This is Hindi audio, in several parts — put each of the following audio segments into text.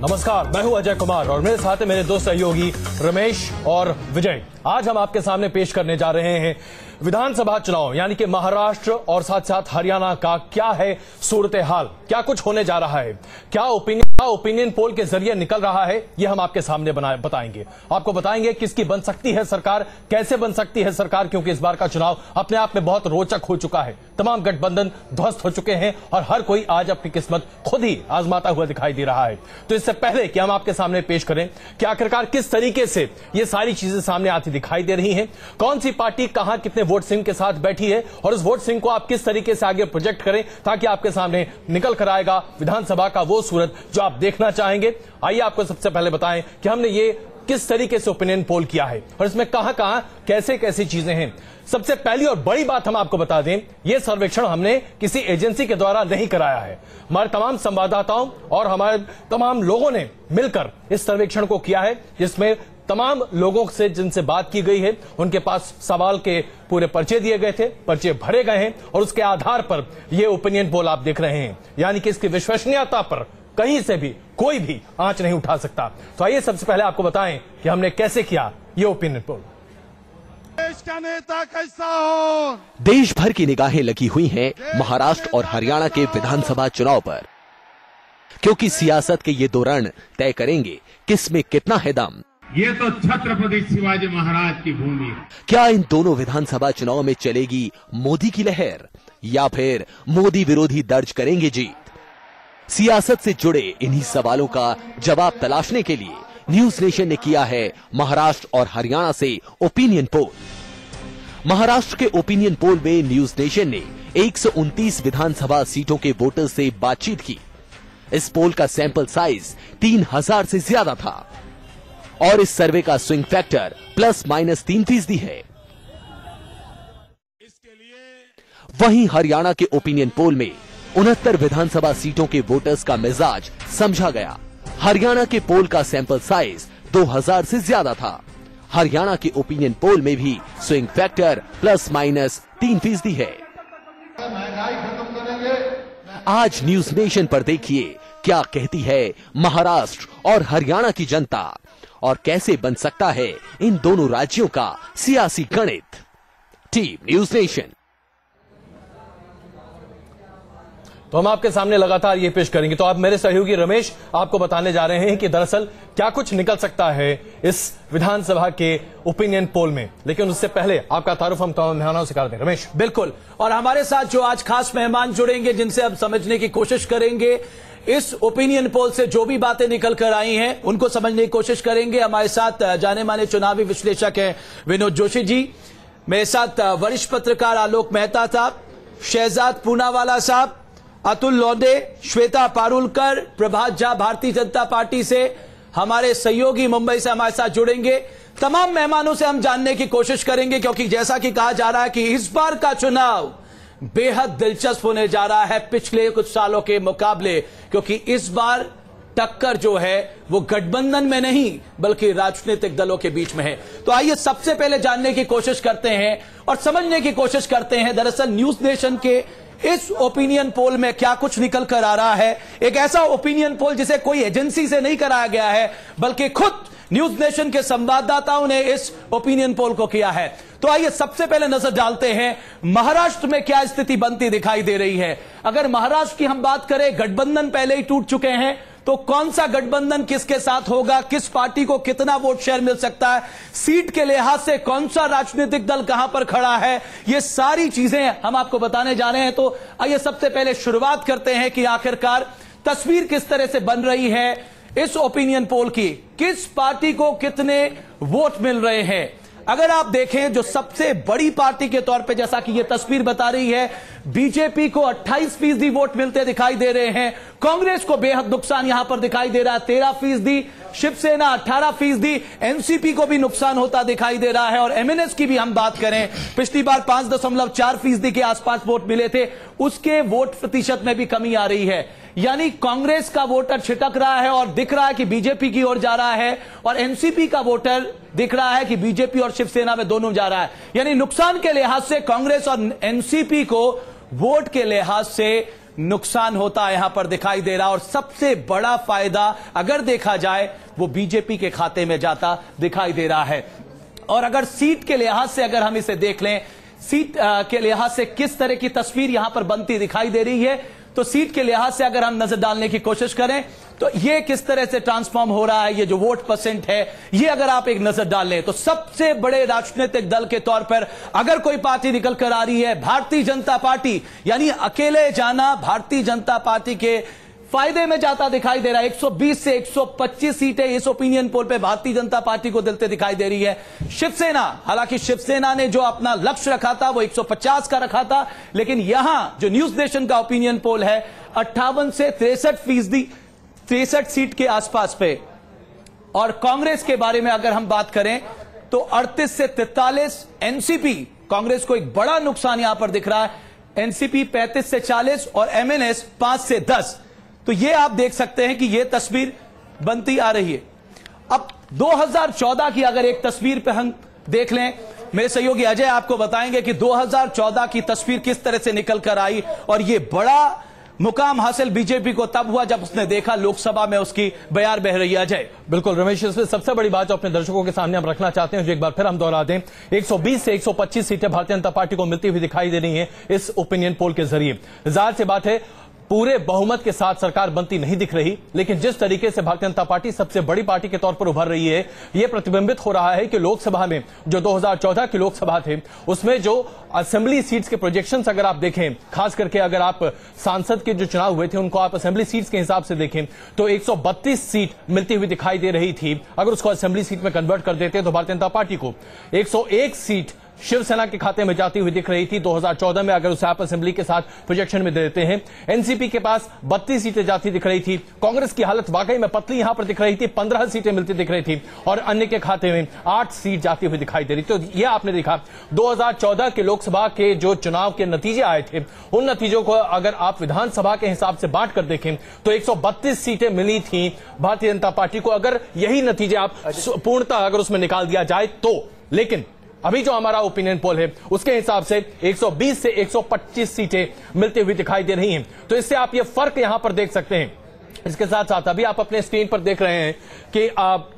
नमस्कार, मैं हूं अजय कुमार और मेरे साथ है मेरे दो सहयोगी रमेश और विजय। आज हम आपके सामने पेश करने जा रहे हैं विधानसभा चुनाव यानी कि महाराष्ट्र और साथ साथ हरियाणा का क्या है सूरत हाल, क्या कुछ होने जा रहा है, क्या ओपिनियन पोल के जरिए निकल रहा है, ये हम आपके सामने बताएंगे। आपको बताएंगे किसकी बन सकती है सरकार, कैसे बन सकती है सरकार, क्योंकि इस बार का चुनाव अपने आप में बहुत रोचक हो चुका है। तमाम गठबंधन ध्वस्त हो चुके हैं और हर कोई आज अपनी किस्मत खुद ही आजमाता हुआ दिखाई दे रहा है। तो इससे पहले कि हम आपके सामने पेश करें कि आखिरकार किस तरीके से ये सारी चीजें सामने आती दिखाई दे रही हैं, कौन सी पार्टी कहां कितने वोट सिंह के साथ बैठी है और उस वोट सिंह को आप किस तरीके से आगे प्रोजेक्ट करें ताकि आपके सामने निकल कर आएगा विधानसभा का वो सूरत जो आप देखना चाहेंगे। आइए आपको सबसे पहले बताएं कि हमने ये किस तरीके से ओपिनियन पोल किया है और इसमें कहां कैसे कैसी चीजें हैं। सबसे पहली और बड़ी बात हम आपको बता दें, यह सर्वेक्षण हमने किसी एजेंसी के द्वारा नहीं कराया है। हमारे तमाम संवाददाताओं और हमारे तमाम लोगों ने मिलकर इस सर्वेक्षण को किया है, जिसमें तमाम लोगों से जिनसे बात की गई है उनके पास सवाल के पूरे पर्चे दिए गए थे, पर्चे भरे गए हैं और उसके आधार पर यह ओपिनियन पोल आप देख रहे हैं। यानी कि इसकी विश्वसनीयता पर कहीं से भी कोई भी आंच नहीं उठा सकता। तो आइए सबसे पहले आपको बताएं कि हमने कैसे किया ये ओपिनियन पोल। देश का नेता कैसा हो? देश भर की निगाहें लगी हुई हैं महाराष्ट्र और हरियाणा के विधानसभा चुनाव पर, क्योंकि सियासत के ये दो रण तय करेंगे किस में कितना है दम। ये तो छत्रपति शिवाजी महाराज की भूमि है। क्या इन दोनों विधानसभा चुनाव में चलेगी मोदी की लहर या फिर मोदी विरोधी दर्ज करेंगे जीत? सियासत से जुड़े इन्हीं सवालों का जवाब तलाशने के लिए न्यूज नेशन ने किया है महाराष्ट्र और हरियाणा से ओपिनियन पोल। महाराष्ट्र के ओपिनियन पोल में न्यूज नेशन ने 129 विधानसभा सीटों के वोटर्स से बातचीत की। इस पोल का सैंपल साइज 3000 से ज्यादा था और इस सर्वे का स्विंग फैक्टर ±3% है। वहीं हरियाणा के ओपिनियन पोल में 69 विधानसभा सीटों के वोटर्स का मिजाज समझा गया। हरियाणा के पोल का सैंपल साइज 2000 से ज्यादा था। हरियाणा के ओपिनियन पोल में भी स्विंग फैक्टर ±3% है। आज न्यूज नेशन पर देखिए क्या कहती है महाराष्ट्र और हरियाणा की जनता और कैसे बन सकता है इन दोनों राज्यों का सियासी गणित। Team news nation. तो हम आपके सामने लगातार ये पेश करेंगे। तो आप मेरे सहयोगी रमेश आपको बताने जा रहे हैं कि दरअसल क्या कुछ निकल सकता है इस विधानसभा के ओपिनियन पोल में, लेकिन उससे पहले आपका तारुफ हम तमाम मेहमानों से कर दें। रमेश। बिल्कुल, और हमारे साथ जो आज खास मेहमान जुड़ेंगे जिनसे हम समझने की कोशिश करेंगे, इस ओपिनियन पोल से जो भी बातें निकल कर आई हैं उनको समझने की कोशिश करेंगे। हमारे साथ जाने माने चुनावी विश्लेषक हैं विनोद जोशी जी, मेरे साथ वरिष्ठ पत्रकार आलोक मेहता साहब, शहजाद पूनावाला साहब, अतुल लोंडे, श्वेता पारुलकर, प्रभात झा भारतीय जनता पार्टी से, हमारे सहयोगी मुंबई से हमारे साथ जुड़ेंगे। तमाम मेहमानों से हम जानने की कोशिश करेंगे, क्योंकि जैसा कि कहा जा रहा है कि इस बार का चुनाव बेहद दिलचस्प होने जा रहा है पिछले कुछ सालों के मुकाबले, क्योंकि इस बार टक्कर जो है वो गठबंधन में नहीं बल्कि राजनीतिक दलों के बीच में है। तो आइए सबसे पहले जानने की कोशिश करते हैं और समझने की कोशिश करते हैं दरअसल न्यूज नेशन के इस ओपिनियन पोल में क्या कुछ निकल कर आ रहा है। एक ऐसा ओपिनियन पोल जिसे कोई एजेंसी से नहीं कराया गया है बल्कि खुद न्यूज नेशन के संवाददाताओं ने इस ओपिनियन पोल को किया है। तो आइए सबसे पहले नजर डालते हैं महाराष्ट्र में क्या स्थिति बनती दिखाई दे रही है। अगर महाराष्ट्र की हम बात करें, गठबंधन पहले ही टूट चुके हैं, तो कौन सा गठबंधन किसके साथ होगा, किस पार्टी को कितना वोट शेयर मिल सकता है, सीट के लिहाज से कौन सा राजनीतिक दल कहां पर खड़ा है, ये सारी चीजें हम आपको बताने जा रहे हैं। तो आइए सबसे पहले शुरुआत करते हैं कि आखिरकार तस्वीर किस तरह से बन रही है इस ओपिनियन पोल की, किस पार्टी को कितने वोट मिल रहे हैं। अगर आप देखें जो सबसे बड़ी पार्टी के तौर पे, जैसा कि यह तस्वीर बता रही है, बीजेपी को 28% वोट मिलते दिखाई दे रहे हैं। कांग्रेस को बेहद नुकसान यहां पर दिखाई दे रहा है, 13%, शिवसेना 18%, एनसीपी को भी नुकसान होता दिखाई दे रहा है। और एमएनएस की भी हम बात करें, पिछली बार 5.4% के आसपास वोट मिले थे, उसके वोट प्रतिशत में भी कमी आ रही है। यानी कांग्रेस का वोटर छिटक रहा है और दिख रहा है कि बीजेपी की ओर जा रहा है, और एनसीपी का वोटर दिख रहा है कि बीजेपी और शिवसेना में दोनों जा रहा है। यानी नुकसान के लिहाज से कांग्रेस और एनसीपी को वोट के लिहाज से नुकसान होता है यहां पर दिखाई दे रहा, और सबसे बड़ा फायदा अगर देखा जाए वो बीजेपी के खाते में जाता दिखाई दे रहा है। और अगर सीट के लिहाज से अगर हम इसे देख लें, सीट के लिहाज से किस तरह की तस्वीर यहां पर बनती दिखाई दे रही है, तो सीट के लिहाज से अगर हम नजर डालने की कोशिश करें तो ये किस तरह से ट्रांसफॉर्म हो रहा है, ये जो वोट परसेंट है, ये अगर आप एक नजर डाल लें तो सबसे बड़े राजनीतिक दल के तौर पर अगर कोई पार्टी निकल कर आ रही है, भारतीय जनता पार्टी, यानी अकेले जाना भारतीय जनता पार्टी के फायदे में जाता दिखाई दे रहा है। 120 से 125 सीटें इस ओपिनियन पोल पे भारतीय जनता पार्टी को दिलते दिखाई दे रही है। शिवसेना, हालांकि शिवसेना ने जो अपना लक्ष्य रखा था वो 150 का रखा था, लेकिन यहां जो न्यूज नेशन का ओपिनियन पोल है 58 से 63% 63 सीट के आसपास पे। और कांग्रेस के बारे में अगर हम बात करें तो 38 से 43, एनसीपी, कांग्रेस को एक बड़ा नुकसान यहां पर दिख रहा है, एनसीपी 35 से 40 और एमएनएस 5 से 10। तो ये आप देख सकते हैं कि ये तस्वीर बनती आ रही है। अब 2014 की अगर एक तस्वीर पे हम देख लें, मेरे सहयोगी अजय आपको बताएंगे कि 2014 की तस्वीर किस तरह से निकल कर आई, और ये बड़ा मुकाम हासिल बीजेपी को तब हुआ जब उसने देखा लोकसभा में उसकी बयार बह रही है। अजय, बिल्कुल रमेश, इसमें सबसे बड़ी बात जो अपने दर्शकों के सामने हम रखना चाहते हैं, जो एक बार फिर हम दोहरा दें, 120 से 125 सीटें भारतीय जनता पार्टी को मिलती हुई दिखाई दे रही हैं इस ओपिनियन पोल के जरिए। जाहिर सी बात है पूरे बहुमत के साथ सरकार बनती नहीं दिख रही, लेकिन जिस तरीके से भारतीय जनता पार्टी सबसे बड़ी पार्टी के तौर पर उभर रही है, यह प्रतिबिंबित हो रहा है कि लोकसभा में जो 2014 की लोकसभा थे उसमें जो असेंबली सीट्स के प्रोजेक्शंस अगर आप देखें, खास करके अगर आप सांसद के जो चुनाव हुए थे उनको आप असेंबली सीट्स के हिसाब से देखें तो 132 सीट मिलती हुई दिखाई दे रही थी। अगर उसको असेंबली सीट में कन्वर्ट कर देते तो भारतीय जनता पार्टी को 101 सीट शिवसेना के खाते में जाती हुई दिख रही थी 2014 में, अगर उसे आप असेंबली के साथ प्रोजेक्शन में दे देते हैं। एनसीपी के पास 32 सीटें जाती दिख रही थी। कांग्रेस की हालत वाकई में पतली यहां पर दिख रही थी, 15 सीटें मिलती दिख रही थी, और अन्य के खाते में 8 सीट जाती हुई दिखाई दे रही थी। तो यह आपने देखा 2014 के लोकसभा के जो चुनाव के नतीजे आए थे, उन नतीजों को अगर आप विधानसभा के हिसाब से बांट कर देखें तो 132 सीटें मिली थी भारतीय जनता पार्टी को, अगर यही नतीजे आप पूर्णतः अगर उसमें निकाल दिया जाए तो। लेकिन अभी जो हमारा ओपिनियन पोल है उसके हिसाब से 120 से 125 सीटें मिलती हुई दिखाई दे रही हैं। तो इससे आप ये फर्क यहां पर देख सकते हैं। इसके साथ साथ अभी आप अपने स्क्रीन पर देख रहे हैं कि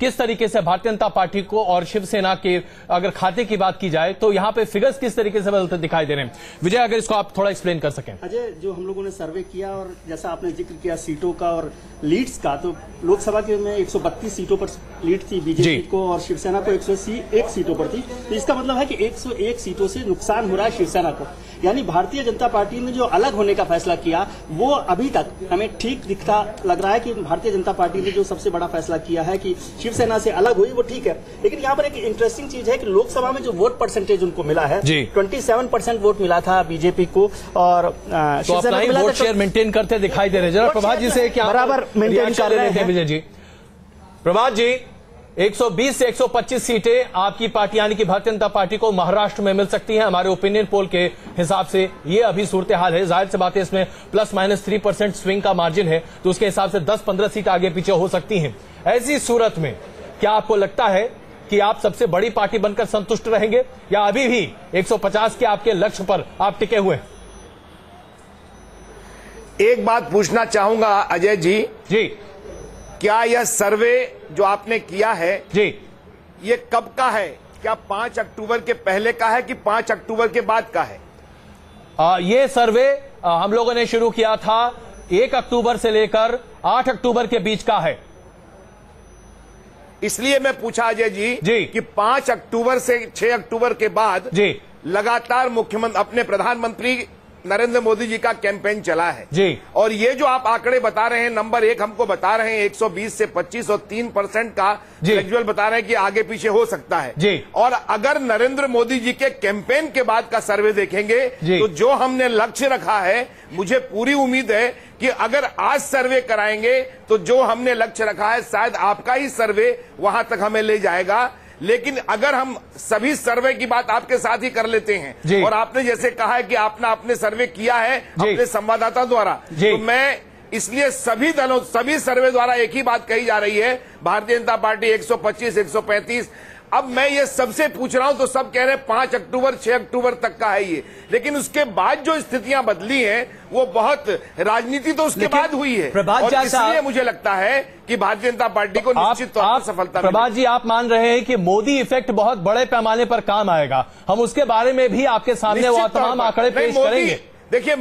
किस तरीके से भारतीय जनता पार्टी को और शिवसेना के अगर खाते की बात की जाए तो यहां पे फिगर्स किस तरीके से बदलते दिखाई दे रहे हैं। विजय, अगर इसको आप थोड़ा एक्सप्लेन कर सकें। अजय, जो हम लोगों ने सर्वे किया और जैसा आपने जिक्र किया सीटों का और लीड्स का, तो लोकसभा के में 132 सीटों पर लीड थी बीजेपी को और शिवसेना को 101 सीटों पर थी। तो इसका मतलब है कि 101 सीटों से नुकसान हो रहा है शिवसेना को, यानी भारतीय जनता पार्टी ने जो अलग होने का फैसला किया वो अभी तक हमें ठीक दिखता लग रहा है कि भारतीय जनता पार्टी ने जो सबसे बड़ा फैसला किया है कि शिवसेना से अलग हुई वो ठीक है। लेकिन यहाँ पर एक इंटरेस्टिंग चीज है कि लोकसभा में जो वोट परसेंटेज उनको मिला है 27% वोट मिला था बीजेपी को, और तो अपना ही वोट शेयर मेंटेन करते दिखाई दे रहे हैं। जरा प्रभात जी से क्या बराबर मेंटेन कर रहे हैं विजय जी। प्रभात जी, 120 से 125 सीटें आपकी पार्टी यानी कि भारतीय जनता पार्टी को महाराष्ट्र में मिल सकती हैं। हमारे ओपिनियन पोल के हिसाब से ये अभी सूरत हाल है। जाहिर सी बात है इसमें ±3% स्विंग का मार्जिन है, तो उसके हिसाब से 10-15 सीट आगे पीछे हो सकती हैं। ऐसी सूरत में क्या आपको लगता है कि आप सबसे बड़ी पार्टी बनकर संतुष्ट रहेंगे या अभी भी 150 के आपके लक्ष्य पर आप टिके हुए हैं? एक बात पूछना चाहूंगा अजय जी, क्या यह सर्वे जो आपने किया है जी, ये कब का है? क्या 5 अक्टूबर के पहले का है कि 5 अक्टूबर के बाद का है? ये सर्वे हम लोगों ने शुरू किया था 1 अक्टूबर से लेकर 8 अक्टूबर के बीच का है। इसलिए मैं पूछा अजय जी कि 5 अक्टूबर से 6 अक्टूबर के बाद जी लगातार मुख्यमंत्री अपने प्रधानमंत्री नरेंद्र मोदी जी का कैंपेन चला है जी, और ये जो आप आंकड़े बता रहे हैं, नंबर 1 हमको बता रहे हैं 120 से 25 और 3% का ग्रेजुअल बता रहे हैं कि आगे पीछे हो सकता है जी। और अगर नरेंद्र मोदी जी के कैंपेन के बाद का सर्वे देखेंगे तो जो हमने लक्ष्य रखा है, मुझे पूरी उम्मीद है कि अगर आज सर्वे कराएंगे तो जो हमने लक्ष्य रखा है शायद आपका ही सर्वे वहां तक हमें ले जाएगा। लेकिन अगर हम सभी सर्वे की बात आपके साथ ही कर लेते हैं और आपने जैसे कहा है कि आपने अपने सर्वे किया है अपने संवाददाता द्वारा, तो मैं इसलिए सभी दलों सभी सर्वे द्वारा एक ही बात कही जा रही है, भारतीय जनता पार्टी 125, 135 अब मैं ये सबसे पूछ रहा हूं तो सब कह रहे हैं 5 अक्टूबर 6 अक्टूबर तक का है ये, लेकिन उसके बाद जो स्थितियां बदली हैं वो बहुत राजनीति तो उसके बाद हुई है, और इसलिए मुझे लगता है कि भारतीय जनता पार्टी को निश्चित तौर पर सफलता। प्रभात जी, आप मान रहे हैं कि मोदी इफेक्ट बहुत बड़े पैमाने पर काम आएगा, हम उसके बारे में भी आपके सामने वो तमाम आंकड़े पेश करेंगे। देखिए,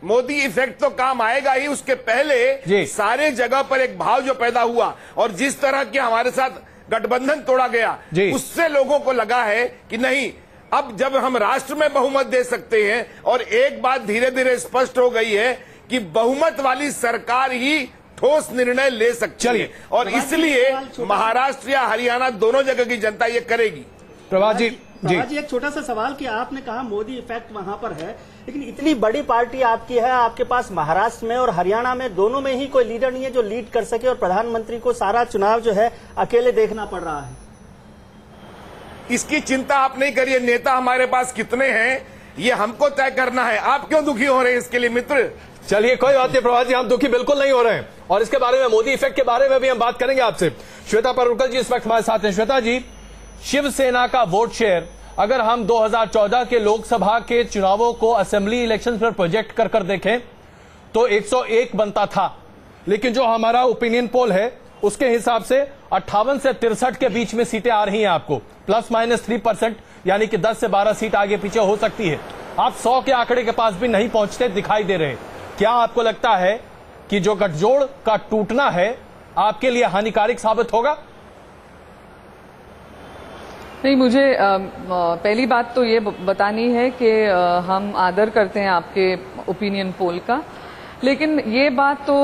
मोदी इफेक्ट तो काम आएगा ही, उसके पहले सारे जगह पर एक भाव जो पैदा हुआ और जिस तरह के हमारे साथ गठबंधन तोड़ा गया, उससे लोगों को लगा है कि नहीं, अब जब हम राष्ट्र में बहुमत दे सकते हैं, और एक बात धीरे धीरे स्पष्ट हो गई है कि बहुमत वाली सरकार ही ठोस निर्णय ले सकती है, और इसलिए महाराष्ट्र या हरियाणा दोनों जगह की जनता ये करेगी। प्रभात जी, एक छोटा सा सवाल कि आपने कहा मोदी इफेक्ट वहां पर है, लेकिन इतनी बड़ी पार्टी आपकी है, आपके पास महाराष्ट्र में और हरियाणा में दोनों में ही कोई लीडर नहीं है जो लीड कर सके, और प्रधानमंत्री को सारा चुनाव जो है अकेले देखना पड़ रहा है। इसकी चिंता आप नहीं करिए, नेता हमारे पास कितने हैं ये हमको तय करना है। आप क्यों दुखी हो रहे हैं इसके लिए मित्र? चलिए, कोई बात नहीं प्रभात जी, हम दुखी बिल्कुल नहीं हो रहे हैं, और इसके बारे में, मोदी इफेक्ट के बारे में भी हम बात करेंगे आपसे। श्वेता परुलकर जी इस वक्त हमारे साथ हैं। श्वेता जी, शिवसेना का वोट शेयर अगर हम 2014 के लोकसभा के चुनावों को असेंबली इलेक्शन पर प्रोजेक्ट कर देखें तो 101 बनता था, लेकिन जो हमारा ओपिनियन पोल है उसके हिसाब से 58 से 63 के बीच में सीटें आ रही हैं आपको, ±3%, यानी कि 10 से 12 सीट आगे पीछे हो सकती है। आप 100 के आंकड़े के पास भी नहीं पहुंचते दिखाई दे रहे। क्या आपको लगता है कि जो गठजोड़ का टूटना है आपके लिए हानिकारक साबित होगा? नहीं, मुझे पहली बात तो ये बतानी है कि हम आदर करते हैं आपके ओपिनियन पोल का, लेकिन ये बात तो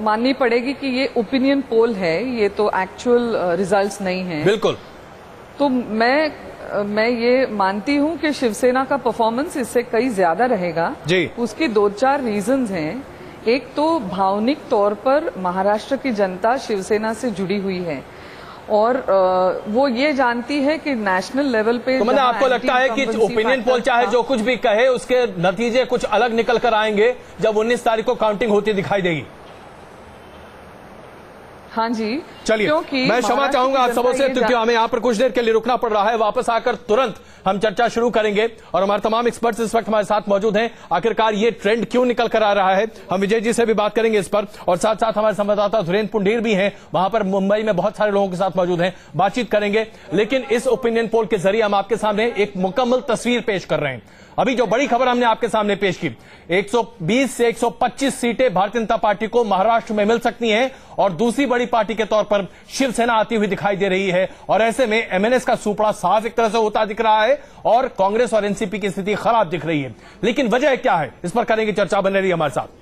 माननी पड़ेगी कि ये ओपिनियन पोल है, ये तो एक्चुअल रिजल्ट्स नहीं है। बिल्कुल। तो मैं ये मानती हूं कि शिवसेना का परफॉर्मेंस इससे कई ज्यादा रहेगा जी। उसकी 2-4 रीजंस हैं। एक तो भावनिक तौर पर महाराष्ट्र की जनता शिवसेना से जुड़ी हुई है, और वो ये जानती है कि नेशनल लेवल पे, तो मैंने आपको लगता है कि ओपिनियन पोल चाहे जो कुछ भी कहे उसके नतीजे कुछ अलग निकल कर आएंगे जब 19 तारीख को काउंटिंग होती दिखाई देगी? हाँ जी, चलिए, मैं क्षमा चाहूंगा आप सबों से, क्योंकि हमें यहाँ पर कुछ देर के लिए रुकना पड़ रहा है। वापस आकर तुरंत हम चर्चा शुरू करेंगे, और हमारे तमाम एक्सपर्ट्स इस वक्त हमारे साथ मौजूद हैं। आखिरकार ये ट्रेंड क्यों निकल कर आ रहा है, हम विजय जी से भी बात करेंगे इस पर, और साथ साथ हमारे संवाददाता धुरेंद्र पुंडीर भी हैं, वहां पर मुंबई में बहुत सारे लोगों के साथ मौजूद हैं, बातचीत करेंगे। लेकिन इस ओपिनियन पोल के जरिए हम आपके सामने एक मुकम्मल तस्वीर पेश कर रहे हैं। अभी जो बड़ी खबर हमने आपके सामने पेश की, 120 से 125 सीटें भारतीय जनता पार्टी को महाराष्ट्र में मिल सकती हैं, और दूसरी बड़ी पार्टी के तौर पर शिवसेना आती हुई दिखाई दे रही है, और ऐसे में एमएनएस का सुपड़ा साफ एक तरह से होता दिख रहा है, और कांग्रेस और एनसीपी की स्थिति खराब दिख रही है। लेकिन वजह क्या है, इस पर करेंगे चर्चा, बने रही हमारे साथ।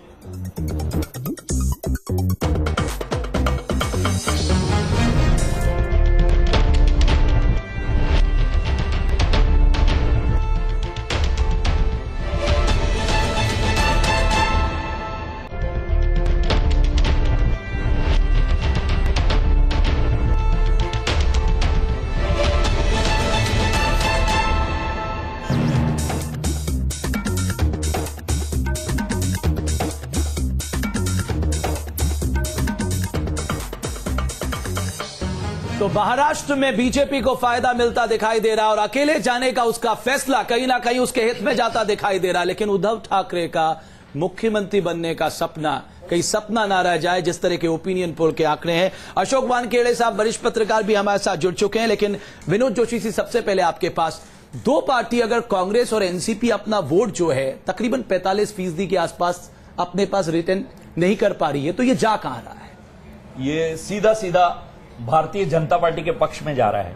तो महाराष्ट्र में बीजेपी को फायदा मिलता दिखाई दे रहा, और अकेले जाने का उसका फैसला कहीं ना कहीं उसके हित में जाता दिखाई दे रहा। लेकिन उद्धव ठाकरे का मुख्यमंत्री बनने का सपना कहीं सपना ना रह जाए, जिस तरह के ओपिनियन पोल के आंकड़े हैं। अशोक वानखेड़े साहब, वरिष्ठ पत्रकार, भी हमारे साथ जुड़ चुके हैं। लेकिन विनोद जोशी जी, सबसे पहले आपके पास, दो पार्टी अगर कांग्रेस और एनसीपी अपना वोट जो है तकरीबन 45% के आसपास अपने पास रिटर्न नहीं कर पा रही है, तो ये जा कहां रहा है? ये सीधा सीधा भारतीय जनता पार्टी के पक्ष में जा रहा है।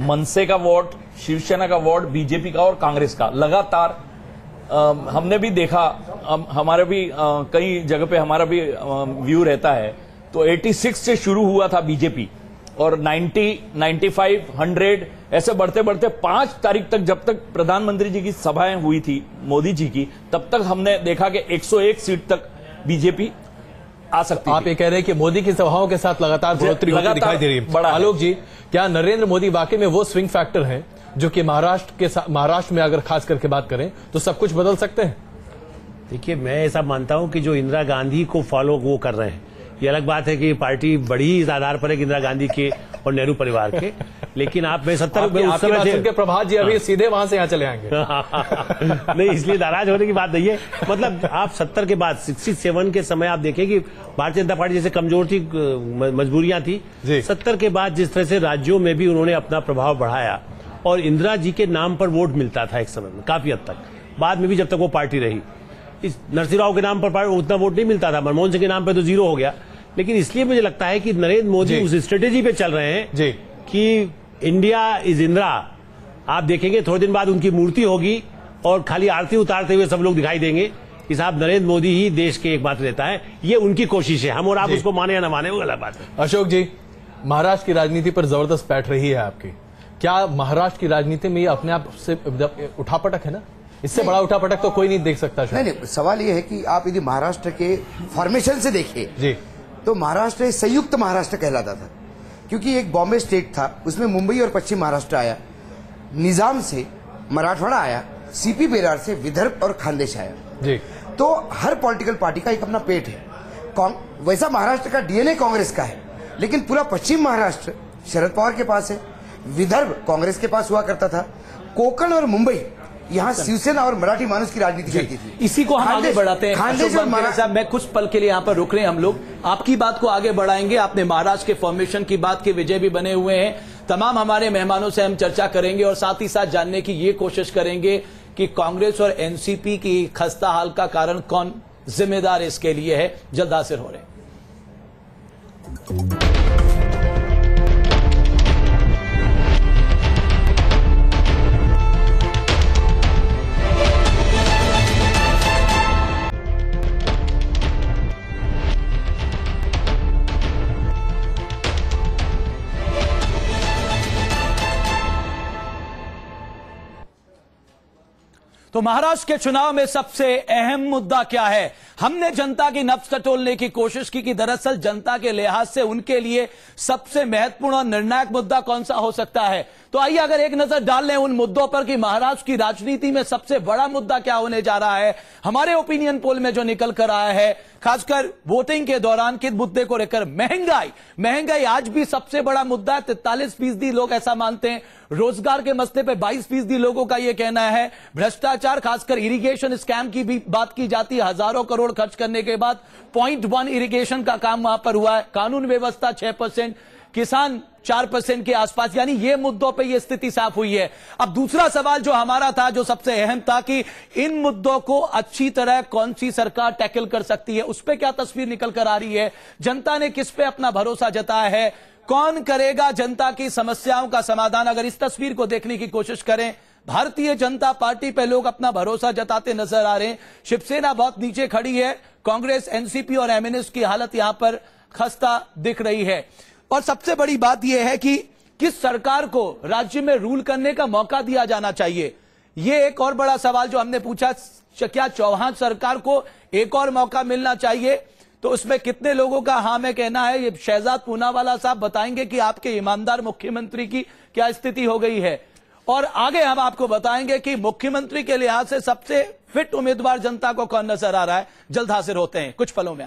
मनसे का वोट, शिवसेना का वोट, बीजेपी का और कांग्रेस का लगातार हमने भी देखा, हमारे भी कई जगह पे हमारा भी व्यू रहता है। तो 86 से शुरू हुआ था बीजेपी, और 90, 95, 100 ऐसे बढ़ते बढ़ते 5 तारीख तक, जब तक प्रधानमंत्री जी की सभाएं हुई थी मोदी जी की, तब तक हमने देखा कि 101 सीट तक बीजेपी आ सकती। आप ये कह रहे हैं कि मोदी की सभाओं के साथ लगातार बढ़ोतरी होती दिखाई दे रही है। आलोक जी, क्या नरेंद्र मोदी वाकई में वो स्विंग फैक्टर है जो कि महाराष्ट्र में अगर खास करके बात करें तो सब कुछ बदल सकते हैं? देखिए, मैं ऐसा मानता हूं कि जो इंदिरा गांधी को फॉलो वो कर रहे हैं, ये अलग बात है कि पार्टी बड़ी इस आधार पर है कि इंदिरा गांधी के और नेहरू परिवार के, लेकिन आप मैं 70 आपकी बात सुन के प्रभात जी अभी सीधे वहां से यहाँ चले आएंगे। नहीं, इसलिए नाराज होने की बात नहीं है। मतलब आप 70 के बाद 67 के समय आप देखें कि भारतीय जनता पार्टी जैसे कमजोर थी, मजबूरियां थी, 70 के बाद जिस तरह से राज्यों में भी उन्होंने अपना प्रभाव बढ़ाया और इंदिरा जी के नाम पर वोट मिलता था एक समय में काफी हद तक, बाद में भी जब तक वो पार्टी रही। इस नरसिंह राव के नाम पर उतना वोट नहीं मिलता था, मनमोहन सिंह के नाम पर तो 0 हो गया। लेकिन इसलिए मुझे लगता है कि नरेंद्र मोदी उस स्ट्रेटेजी पे चल रहे हैं जी कि इंडिया इज इंदिरा। आप देखेंगे थोड़े दिन बाद उनकी मूर्ति होगी और खाली आरती उतारते हुए सब लोग दिखाई देंगे कि साहब नरेंद्र मोदी ही देश के एकमात्र नेता है। ये उनकी कोशिश है, हम और आप उसको माने या ना माने वो गलत बात है। अशोक जी, महाराष्ट्र की राजनीति पर जबरदस्त बैठ रही है आपकी, क्या महाराष्ट्र की राजनीति में ये अपने आप से उठापटक है ना? इससे बड़ा उठापटक तो कोई नहीं देख सकता। नहीं, सवाल ये है कि आप यदि महाराष्ट्र के फॉर्मेशन से देखिए जी तो महाराष्ट्र संयुक्त महाराष्ट्र कहलाता था, क्योंकि एक बॉम्बे स्टेट था, उसमें मुंबई और पश्चिम महाराष्ट्र आया, निजाम से मराठवाड़ा आया, सीपी बेरार से विदर्भ और खानदेश आया जी। तो हर पॉलिटिकल पार्टी का एक अपना पेट है। वैसा महाराष्ट्र का डीएनए कांग्रेस का है, लेकिन पूरा पश्चिम महाराष्ट्र शरद पवार के पास है, विदर्भ कांग्रेस के पास हुआ करता था, कोकण और मुंबई यहाँ शिवसेना और मराठी मानुस की राजनीति चलती थी। इसी को हम आगे बढ़ाते हैं। साहब, मैं कुछ पल के लिए यहाँ पर रुक रहे हैं, हम लोग आपकी बात को आगे बढ़ाएंगे। आपने महाराष्ट्र के फॉर्मेशन की बात की, विजय भी बने हुए हैं, तमाम हमारे मेहमानों से हम चर्चा करेंगे और साथ ही साथ जानने की ये कोशिश करेंगे कि कांग्रेस और एनसीपी की खस्ता हाल का कारण कौन जिम्मेदार इसके लिए है। जल्द हाजिर हो रहे हैं। तो महाराष्ट्र के चुनाव में सबसे अहम मुद्दा क्या है? हमने जनता की नब्ज टटोलने की कोशिश की कि दरअसल जनता के लिहाज से उनके लिए सबसे महत्वपूर्ण और निर्णायक मुद्दा कौन सा हो सकता है। तो आइए अगर एक नजर डाल लें उन मुद्दों पर कि महाराष्ट्र की राजनीति में सबसे बड़ा मुद्दा क्या होने जा रहा है। हमारे ओपिनियन पोल में जो निकल कर आया है, खासकर वोटिंग के दौरान किस मुद्दे को लेकर, महंगाई आज भी सबसे बड़ा मुद्दा है। 43% लोग ऐसा मानते हैं। रोजगार के मसले पे 22% लोगों का यह कहना है। भ्रष्टाचार, खासकर इरिगेशन स्कैम की भी बात की जाती है। हजारों करोड़ खर्च करने के बाद 0.1 इरिगेशन का काम वहां पर हुआ है। कानून व्यवस्था 6%, किसान 4% के आसपास, यानी ये मुद्दों पे ये स्थिति साफ हुई है। अब दूसरा सवाल जो हमारा था, जो सबसे अहम था, कि इन मुद्दों को अच्छी तरह कौन सी सरकार टैकल कर सकती है, उस पे क्या तस्वीर निकल कर आ रही है, जनता ने किस पे अपना भरोसा जताया है, कौन करेगा जनता की समस्याओं का समाधान। अगर इस तस्वीर को देखने की कोशिश करें, भारतीय जनता पार्टी पे लोग अपना भरोसा जताते नजर आ रहे हैं। शिवसेना बहुत नीचे खड़ी है, कांग्रेस, एनसीपी और एमएनएस की हालत यहां पर खस्ता दिख रही है। और सबसे बड़ी बात यह है कि किस सरकार को राज्य में रूल करने का मौका दिया जाना चाहिए। यह एक और बड़ा सवाल जो हमने पूछा, क्या चौहान सरकार को एक और मौका मिलना चाहिए? तो उसमें कितने लोगों का हाँ में कहना है, ये शहजाद पूनावाला साहब बताएंगे कि आपके ईमानदार मुख्यमंत्री की क्या स्थिति हो गई है। और आगे हम आपको बताएंगे कि मुख्यमंत्री के लिहाज से सबसे फिट उम्मीदवार जनता को कौन नजर आ रहा है। जल्द हाजिर होते हैं कुछ पलों में।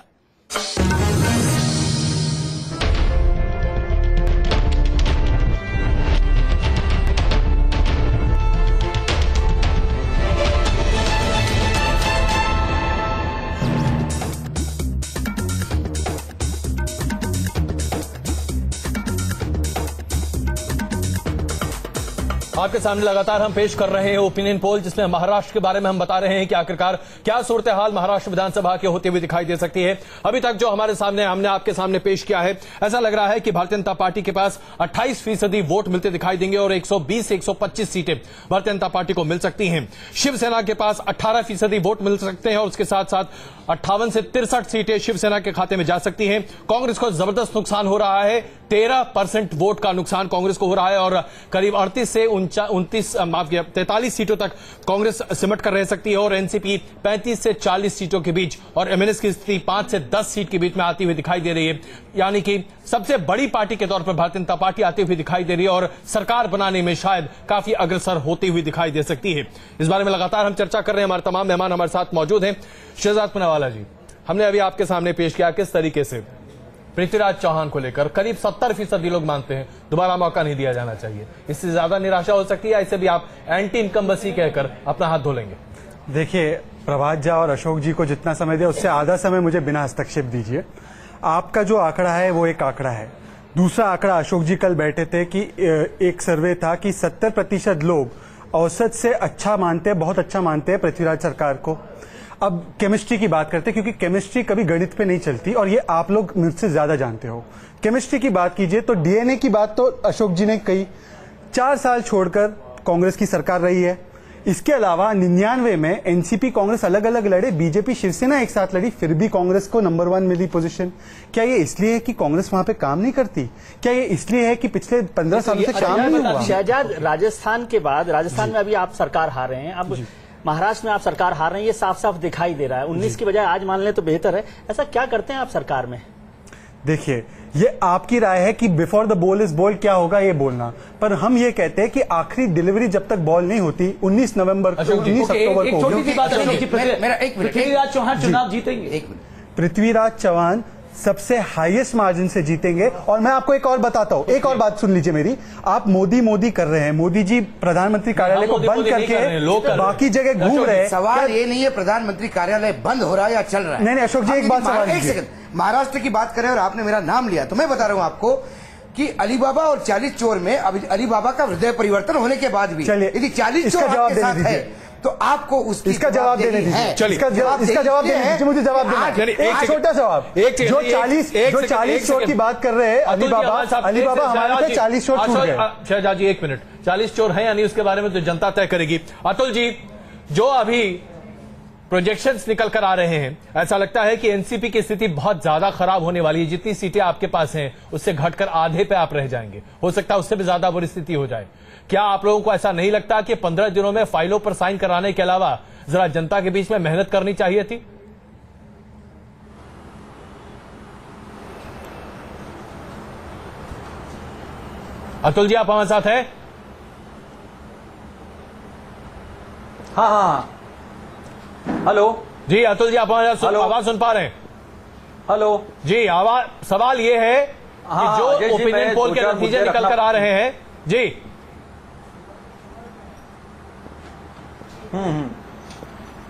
आपके सामने लगातार हम पेश कर रहे हैं ओपिनियन पोल, जिसमें महाराष्ट्र के बारे में हम बता रहे हैं कि आखिरकार क्या सूरत हाल महाराष्ट्र विधानसभा के होते हुए दिखाई दे सकती है। अभी तक जो हमारे सामने हमने आपके सामने पेश किया है, ऐसा लग रहा है कि भारतीय जनता पार्टी के पास 28% वोट मिलते दिखाई देंगे और 120 से 125 सीटें भारतीय जनता पार्टी को मिल सकती हैं। शिवसेना के पास 18% वोट मिल सकते हैं और उसके साथ साथ 58 से 63 सीटें शिवसेना के खाते में जा सकती हैं। कांग्रेस को जबरदस्त नुकसान हो रहा है, 13% वोट का नुकसान कांग्रेस को हो रहा है और करीब 38 से 43 सीटों तक कांग्रेस सिमट कर रह सकती है और एनसीपी 35 से 40 सीटों के बीच और एमएनएस की स्थिति 5 से 10 सीट के बीच में आती हुई दिखाई दे रही है। यानी कि सबसे बड़ी पार्टी के तौर पर भारतीय जनता पार्टी आती हुई दिखाई दे रही है और सरकार बनाने में शायद काफी अग्रसर होती हुई दिखाई दे सकती है। इस बारे में लगातार हम चर्चा कर रहे हैं। हमारे तमाम मेहमान हमारे साथ मौजूद हैं। शहजाद पूनावाला जी, हमने अभी आपके सामने पेश किया किस तरीके से पृथ्वीराज चौहान को लेकर करीब 70% लोग मानते हैं दोबारा मौका नहीं दिया जाना चाहिए। इससे ज्यादा निराशा हो सकती है, ऐसे भी आप एंटी इनकम्बेंसी कहकर अपना हाथ धो लेंगे? देखिए, प्रभात झा और अशोक जी को जितना समय दिया उससे आधा समय मुझे बिना हस्तक्षेप दीजिए। आपका जो आंकड़ा है वो एक आंकड़ा है। दूसरा आंकड़ा, अशोक जी कल बैठे थे कि एक सर्वे था कि 70% लोग औसत से अच्छा मानते हैं, बहुत अच्छा मानते हैं पृथ्वीराज सरकार को। अब केमिस्ट्री की बात करते हैं, क्योंकि केमिस्ट्री कभी गणित पे नहीं चलती और ये आप लोग मुझसे ज्यादा जानते हो। केमिस्ट्री की बात कीजिए तो डीएनए की बात तो अशोक जी ने कही। 4 साल छोड़कर कांग्रेस की सरकार रही है। इसके अलावा 99 में एनसीपी कांग्रेस अलग अलग लड़े, बीजेपी शिवसेना एक साथ लड़ी, फिर भी कांग्रेस को नंबर 1 मिली पोजीशन। क्या ये इसलिए है कि कांग्रेस वहां पे काम नहीं करती? क्या ये इसलिए है कि पिछले 15 साल से काम नहीं हुआ? शहजाद, राजस्थान के बाद, राजस्थान में अभी आप सरकार हार रहे हैं, अब महाराष्ट्र में आप सरकार हार रहे हैं, ये साफ साफ दिखाई दे रहा है। 19 की बजाय आज मान लें तो बेहतर है। ऐसा क्या करते हैं आप सरकार में? देखिए, ये आपकी राय है कि before the ball is ball क्या होगा ये बोलना, पर हम ये कहते हैं कि आखिरी डिलीवरी जब तक बॉल नहीं होती 19 नवंबर को, 19 अक्टूबर को, छोटी सी बात, पृथ्वीराज चौहान चुनाव जीतेंगे। पृथ्वीराज चौहान सबसे हाईएस्ट मार्जिन से जीतेंगे। और मैं आपको एक और बताता हूं, एक और बात सुन लीजिए मेरी। आप मोदी कर रहे हैं, मोदी जी प्रधानमंत्री कार्यालय को बंद करके बाकी जगह घूम रहे हैं। सवाल ये नहीं है प्रधानमंत्री कार्यालय बंद हो रहा है या चल रहा है। नहीं अशोक जी, एक बात सवाल, एक सेकंड, महाराष्ट्र की बात करें और आपने मेरा नाम लिया तो मैं बता रहा हूं आपको कि अलीबाबा और 40 चोर में अब अलीबाबा का हृदय परिवर्तन होने के बाद भी यदि 40 चोर आपके साथ है तो आपको इसका जवाब देने दीजिए। इसका जवाब देने दीजिए, मुझे जवाब देना। एक छोटा जवाब, जो 40 चोर की बात कर रहे हैं, अलीबाबा हमारे पे 40 चोर छूट गए। शहजाद जी, 1 मिनट, 40 चोर हैं या नहीं उसके बारे में तो जनता तय करेगी। अतुल जी, जो अभी प्रोजेक्शंस निकल कर आ रहे हैं, ऐसा लगता है कि एनसीपी की स्थिति बहुत ज्यादा खराब होने वाली है। जितनी सीटें आपके पास हैं उससे घटकर आधे पे आप रह जाएंगे, हो सकता है उससे भी ज्यादा बुरी स्थिति हो जाए। क्या आप लोगों को ऐसा नहीं लगता कि 15 दिनों में फाइलों पर साइन कराने के अलावा जरा जनता के बीच में मेहनत करनी चाहिए थी? अतुल जी, आप हमारे साथ हैं? हाँ, हेलो जी। अतुल जी, आप हमारे आवाज सुन पा रहे हैं? हेलो जी, आवाज, सवाल ये है कि जो ओपिनियन पोल के नतीजे निकल कर आ रहे हैं जी,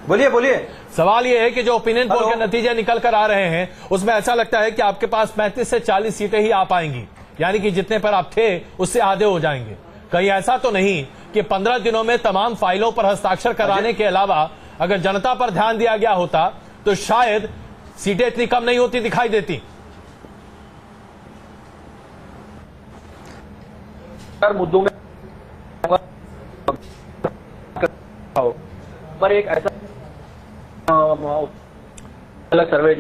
बोलिए। सवाल ये है कि जो ओपिनियन पोल के नतीजे निकल कर आ रहे हैं उसमें ऐसा लगता है कि आपके पास 35 से 40 सीटें ही आ पाएंगी, यानी कि जितने पर आप थे उससे आधे हो जाएंगे। कहीं ऐसा तो नहीं कि 15 दिनों में तमाम फाइलों पर हस्ताक्षर कराने के अलावा अगर जनता पर ध्यान दिया गया होता तो शायद सीटें इतनी कम नहीं होती दिखाई देती? मुद्दों में पर एक ऐसा अलग सर्वे,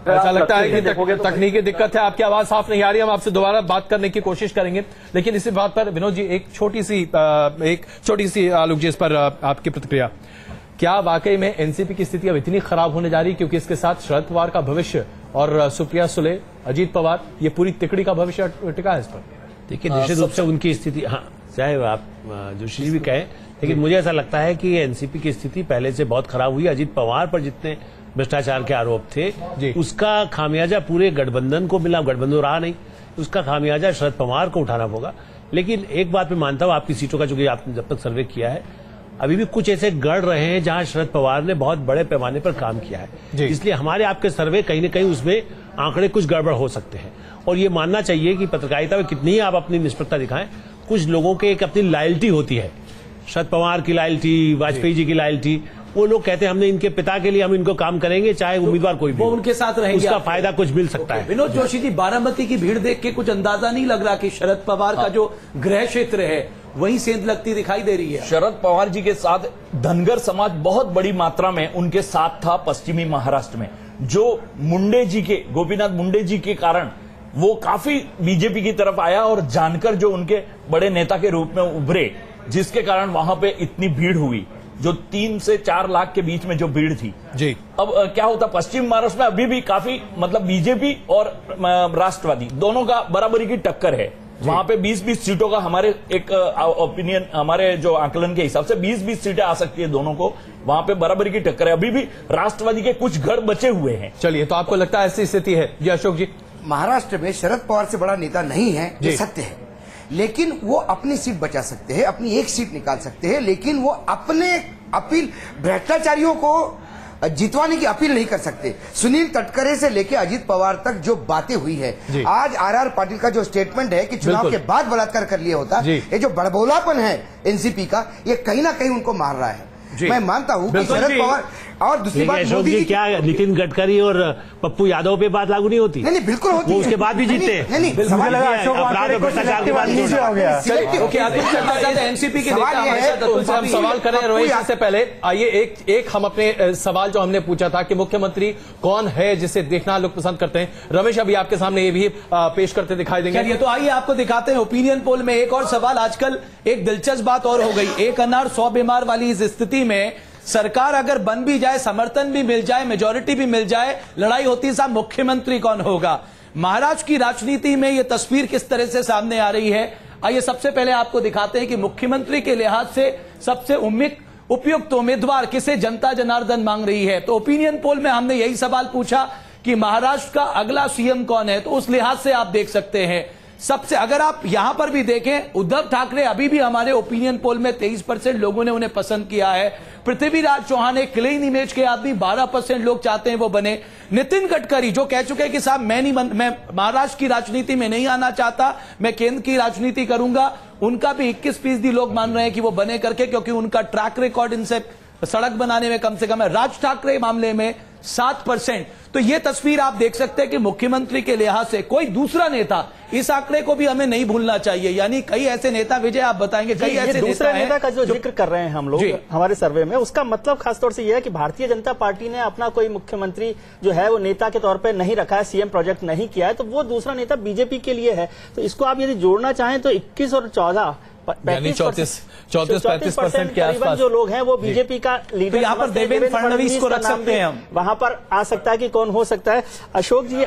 ऐसा लगता है कि तकनीकी दिक्कत है, आपकी आवाज साफ नहीं आ रही। हम आपसे दोबारा बात करने की कोशिश करेंगे, लेकिन इसी बात पर विनोद जी एक छोटी सी आलोक जी, इस पर आपकी प्रतिक्रिया। क्या वाकई में एनसीपी की स्थिति अब इतनी खराब होने जा रही है क्योंकि इसके साथ शरद पवार का भविष्य और सुप्रिया सुले, अजीत पवार, ये पूरी तिकड़ी का भविष्य टिका है इस पर? देखिए, निश्चित रूप से उनकी स्थिति, हाँ, चाहे आप जोशी भी कहें, लेकिन मुझे ऐसा लगता है कि एनसीपी की स्थिति पहले से बहुत खराब हुई। अजीत पवार पर जितने भ्रष्टाचार के आरोप थे उसका खामियाजा पूरे गठबंधन को मिला, गठबंधन रहा नहीं, उसका खामियाजा शरद पवार को उठाना होगा। लेकिन एक बात मैं मानता हूं, आपकी सीटों का, चूंकि आपने जब तक सर्वे किया है, अभी भी कुछ ऐसे गढ़ रहे हैं जहां शरद पवार ने बहुत बड़े पैमाने पर काम किया है, इसलिए हमारे आपके सर्वे कहीं न कहीं उसमें आंकड़े कुछ गड़बड़ हो सकते हैं। और ये मानना चाहिए कि पत्रकारिता में कितनी ही आप अपनी निष्पक्षता दिखाएं, कुछ लोगों के एक अपनी लॉयल्टी होती है। शरद पवार की लॉयल्टी, वाजपेयी जी की लॉयल्टी, वो लोग कहते हैं हमने इनके पिता के लिए हम इनको काम करेंगे, चाहे उम्मीदवार कोई भी, वो उनके साथ रहेंगे, उसका फायदा कुछ मिल सकता है। विनोद जोशी जी, बारामती की भीड़ देख के कुछ अंदाजा नहीं लग रहा कि शरद पवार का जो गृह क्षेत्र है वहीं सेंध लगती दिखाई दे रही है? शरद पवार जी के साथ धनगर समाज बहुत बड़ी मात्रा में उनके साथ था पश्चिमी महाराष्ट्र में, जो मुंडे जी के, गोपीनाथ मुंडे जी के कारण वो काफी बीजेपी की तरफ आया और जानकर जो उनके बड़े नेता के रूप में उभरे, जिसके कारण वहां पे इतनी भीड़ हुई, जो 3 से 4 लाख के बीच में जो भीड़ थी जी। अब क्या होता, पश्चिम महाराष्ट्र में अभी भी काफी, मतलब बीजेपी और राष्ट्रवादी दोनों का बराबरी की टक्कर है, वहां पे 20-20 सीटों का हमारे एक ओपिनियन, हमारे जो आकलन के हिसाब से 20-20 सीटें आ सकती है दोनों को, वहां पे बराबरी की टक्कर है। अभी भी राष्ट्रवादी के कुछ गढ़ बचे हुए हैं। चलिए, तो आपको लगता है ऐसी स्थिति है? जी अशोक जी। महाराष्ट्र में शरद पवार से बड़ा नेता नहीं है, ये सत्य है, लेकिन वो अपनी सीट बचा सकते हैं, अपनी एक सीट निकाल सकते हैं, लेकिन वो अपने अपील भ्रष्टाचारियों को जितवाने की अपील नहीं कर सकते। सुनील तटकरे से लेकर अजीत पवार तक जो बातें हुई है, आज आर पाटिल का जो स्टेटमेंट है कि चुनाव के बाद बलात्कार कर लिया होता, ये जो बड़बोलापन है एनसीपी का, ये कहीं ना कहीं उनको मार रहा है। मैं मानता हूं कि शरद पवार, और दूसरी बात अशोक जी, क्या नितिन गडकरी और पप्पू यादव पे बात लागू नहीं होती? नहीं, बिल्कुल होती है। उसके बाद भी जीतते। एनसीपी के हम सवाल करें रमेश, इससे पहले आइए एक हम अपने सवाल जो हमने पूछा था कि मुख्यमंत्री कौन है जिसे देखना लोग पसंद करते हैं, रमेश अभी आपके सामने ये भी पेश करते दिखाई देंगे। तो आइए आपको दिखाते हैं ओपिनियन पोल में एक और सवाल। आजकल एक दिलचस्प बात और हो गई, एक अनार 100 बीमार वाली इस स्थिति में सरकार अगर बन भी जाए, समर्थन भी मिल जाए, मेजॉरिटी भी मिल जाए, लड़ाई होती है साहब मुख्यमंत्री कौन होगा। महाराष्ट्र की राजनीति में यह तस्वीर किस तरह से सामने आ रही है, आइए सबसे पहले आपको दिखाते हैं कि मुख्यमंत्री के लिहाज से सबसे उपयुक्त उम्मीदवार किसे जनता जनार्दन मांग रही है। तो ओपिनियन पोल में हमने यही सवाल पूछा कि महाराष्ट्र का अगला सीएम कौन है, तो उस लिहाज से आप देख सकते हैं सबसे, अगर आप यहां पर भी देखें, उद्धव ठाकरे अभी भी हमारे ओपिनियन पोल में 23% लोगों ने उन्हें पसंद किया है। पृथ्वीराज चौहान एक क्लीन इमेज के आदमी, 12% लोग चाहते हैं वो बने। नितिन गडकरी जो कह चुके हैं कि साहब मैं महाराष्ट्र की राजनीति में नहीं आना चाहता, मैं केंद्र की राजनीति करूंगा, उनका भी 21% लोग मान रहे हैं कि वो बने करके, क्योंकि उनका ट्रैक रिकॉर्ड इनसे सड़क बनाने में कम से कम है। राज ठाकरे मामले में 7%। तो ये तस्वीर आप देख सकते हैं कि मुख्यमंत्री के लिहाज से कोई दूसरा नेता, इस आंकड़े को भी हमें नहीं भूलना चाहिए, यानी कई ऐसे नेता, विजय आप बताएंगे कई ऐसे दूसरे नेता का जो जिक्र कर रहे हैं हम लोग हमारे सर्वे में, उसका मतलब खासतौर से यह है कि भारतीय जनता पार्टी ने अपना कोई मुख्यमंत्री जो है वो नेता के तौर पर नहीं रखा है, सीएम प्रोजेक्ट नहीं किया है, तो वो दूसरा नेता बीजेपी के लिए है। तो इसको आप यदि जोड़ना चाहें तो 21 और 14 34-35% के आसपास जो लोग हैं वो बीजेपी का लीडर, तो यहाँ पर देवेंद्र फडणवीस को रख सकते हैं हम, वहां पर आ सकता है कि कौन हो सकता है। अशोक जी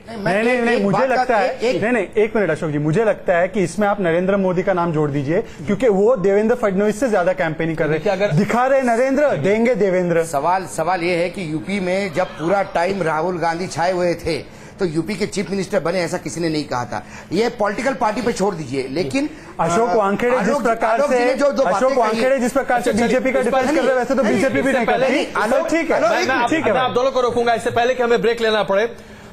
नहीं, मुझे लगता है नहीं, एक मिनट अशोक जी, मुझे लगता है कि इसमें आप नरेंद्र मोदी का नाम जोड़ दीजिए, क्योंकि वो देवेंद्र फडणवीस से ज्यादा कैंपेनिंग कर रहे हैं। अगर दिखा रहे नरेंद्र, देंगे देवेंद्र। सवाल ये है कि यूपी में जब पूरा टाइम राहुल गांधी छाए हुए थे तो यूपी के चीफ मिनिस्टर बने, ऐसा किसी ने नहीं कहा था। ये पॉलिटिकल पार्टी पे छोड़ दीजिए, लेकिन अशोक वानखेड़े जिस प्रकार से बीजेपी का डिफेंस कर रहे हैं, वैसे तो बीजेपी भी नहीं करती। ठीक है, मैं आप दोनों को रोकूंगा, इससे पहले कि हमें ब्रेक लेना पड़े।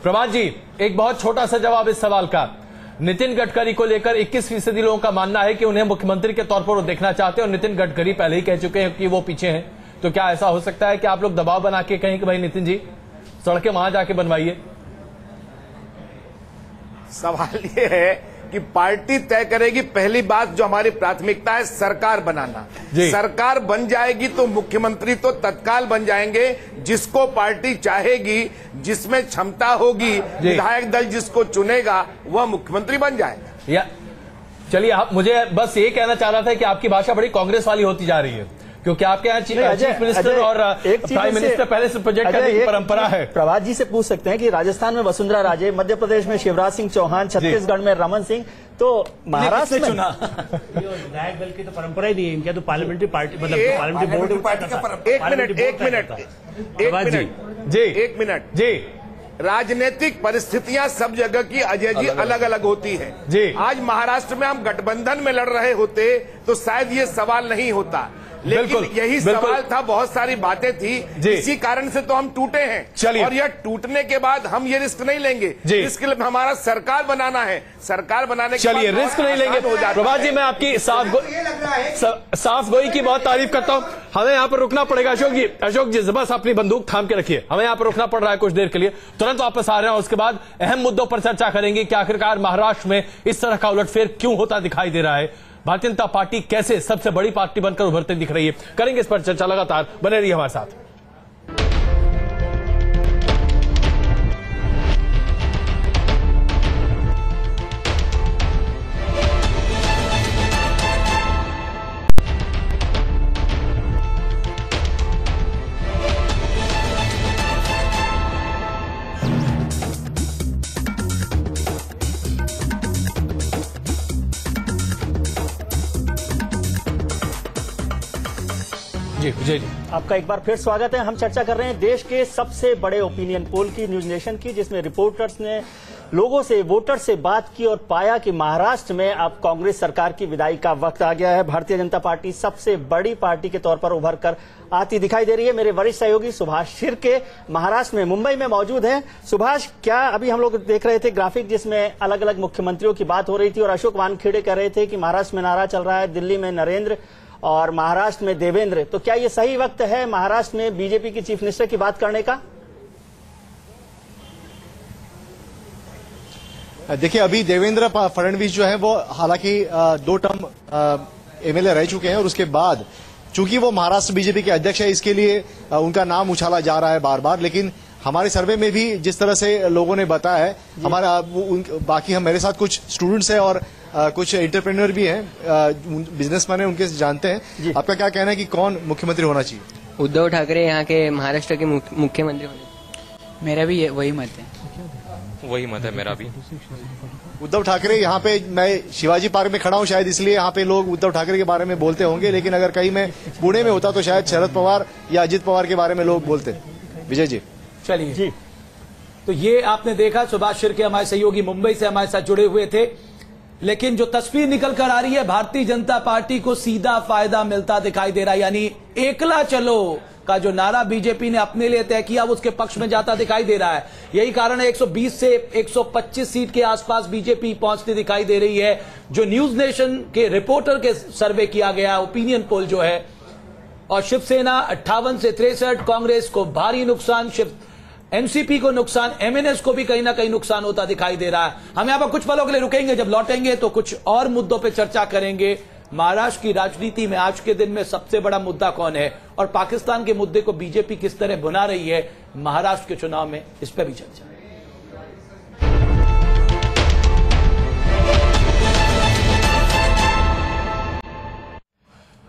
प्रभात जी, एक बहुत छोटा सा जवाब इस सवाल का। नितिन गडकरी को लेकर 21% लोगों का मानना है कि उन्हें मुख्यमंत्री के तौर पर वो देखना चाहते हैं, और नितिन गडकरी पहले ही कह चुके हैं कि वो पीछे हैं। तो क्या ऐसा हो सकता है कि आप लोग दबाव बना के कहें कि भाई नितिन जी सड़कें वहां जाके बनवाइए? सवाल ये है कि पार्टी तय करेगी। पहली बात जो हमारी प्राथमिकता है सरकार बनाना, सरकार बन जाएगी तो मुख्यमंत्री तो तत्काल बन जाएंगे, जिसको पार्टी चाहेगी, जिसमें क्षमता होगी, विधायक दल जिसको चुनेगा वह मुख्यमंत्री बन जाएगा। चलिए, आप मुझे बस ये कहना चाह रहा था कि आपकी भाषा बड़ी कांग्रेस वाली होती जा रही है, क्योंकि आपके यहाँ चीफ मिनिस्टर और प्राइम मिनिस्टर पहले से प्रोजेक्ट करने की परंपरा है। प्रभात जी से पूछ सकते हैं कि राजस्थान में वसुंधरा राजे, मध्य प्रदेश में शिवराज सिंह चौहान, छत्तीसगढ़ में रमन सिंह, तो महाराष्ट्र में चुना विधायक दल की तो परंपरा ही नहीं है इनका, तो पार्लियामेंट्री पार्टी मतलब पार्लियामेंट्री बोर्ड। एक मिनट जी, राजनीतिक परिस्थितियां सब जगह की अजय जी अलग अलग होती है जी। आज महाराष्ट्र में हम गठबंधन में लड़ रहे होते तो शायद ये सवाल नहीं होता, लेकिन यही सवाल था, बहुत सारी बातें थी, इसी कारण से तो हम टूटे हैं। और यह टूटने के बाद हम ये रिस्क नहीं लेंगे, रिस्क हमारा सरकार बनाना है, सरकार बनाने के चलिए रिस्क नहीं लेंगे। प्रभात जी, मैं आपकी साफ गोई की बहुत तारीफ करता हूं। हमें यहाँ पर रुकना पड़ेगा अशोक जी बस अपनी बंदूक थाम के रखिए, हमें यहाँ पर रुकना पड़ रहा है कुछ देर के लिए, तुरंत वापस आ रहे हैं। उसके बाद अहम मुद्दों पर चर्चा करेंगे कि आखिरकार महाराष्ट्र में इस तरह का उलटफेर क्यों होता दिखाई दे रहा है, भारतीय जनता पार्टी कैसे सबसे बड़ी पार्टी बनकर उभरते दिख रही है। करेंगे इस पर चर्चा, लगातार बने रहिए हमारे साथ। जी विजय जी, आपका एक बार फिर स्वागत है। हम चर्चा कर रहे हैं देश के सबसे बड़े ओपिनियन पोल की, न्यूज नेशन की, जिसमें रिपोर्टर्स ने लोगों से, वोटर से बात की और पाया कि महाराष्ट्र में अब कांग्रेस सरकार की विदाई का वक्त आ गया है। भारतीय जनता पार्टी सबसे बड़ी पार्टी के तौर पर उभर कर आती दिखाई दे रही है। मेरे वरिष्ठ सहयोगी सुभाष शिर्के महाराष्ट्र में, मुंबई में मौजूद हैं। सुभाष, क्या अभी हम लोग देख रहे थे ग्राफिक जिसमें अलग अलग मुख्यमंत्रियों की बात हो रही थी और अशोक वानखेड़े कह रहे थे कि महाराष्ट्र में नारा चल रहा है, दिल्ली में नरेंद्र और महाराष्ट्र में देवेंद्र, तो क्या ये सही वक्त है महाराष्ट्र में बीजेपी की चीफ मिनिस्टर की बात करने का? देखिए, अभी देवेंद्र फडणवीस जो है वो हालांकि 2 टर्म एमएलए रह चुके हैं और उसके बाद चूंकि वो महाराष्ट्र बीजेपी के अध्यक्ष है, इसके लिए उनका नाम उछाला जा रहा है बार बार। लेकिन हमारे सर्वे में भी जिस तरह से लोगों ने बताया है, हमारा बाकी हम मेरे साथ कुछ स्टूडेंट्स हैं और कुछ एंटरप्रेन्योर भी हैं, बिजनेसमैन हैं, उनके से जानते हैं। आपका क्या कहना है कि कौन मुख्यमंत्री होना चाहिए? उद्धव ठाकरे यहाँ के महाराष्ट्र के मुख्यमंत्री होने। मेरा भी वही मत है। वही मत है मेरा भी। उद्धव ठाकरे, यहाँ पे मैं शिवाजी पार्क में खड़ा हूँ, शायद इसलिए यहाँ पे लोग उद्धव ठाकरे के बारे में बोलते होंगे, लेकिन अगर कहीं मैं पुणे में होता तो शायद शरद पवार या अजित पवार के बारे में लोग बोलते। विजय जी, चलिए जी, तो ये आपने देखा, सुभाष शिर्के हमारे सहयोगी मुंबई से हमारे साथ जुड़े हुए थे। लेकिन जो तस्वीर निकल कर आ रही है, भारतीय जनता पार्टी को सीधा फायदा मिलता दिखाई दे रहा है। यानी एकला चलो का जो नारा बीजेपी ने अपने लिए तय किया, वो उसके पक्ष में जाता दिखाई दे रहा है। यही कारण है 120 से 125 सीट के आसपास बीजेपी पहुंचती दिखाई दे रही है। जो न्यूज नेशन के रिपोर्टर के सर्वे किया गया ओपिनियन पोल जो है, और शिवसेना 58 से 63, कांग्रेस को भारी नुकसान, एनसीपी को नुकसान, एमएनएस को भी कहीं ना कहीं नुकसान होता दिखाई दे रहा है। हम यहां पर कुछ पलों के लिए रुकेंगे, जब लौटेंगे तो कुछ और मुद्दों पर चर्चा करेंगे। महाराष्ट्र की राजनीति में आज के दिन में सबसे बड़ा मुद्दा कौन है और पाकिस्तान के मुद्दे को बीजेपी किस तरह भुना रही है महाराष्ट्र के चुनाव में, इस पर भी चर्चा।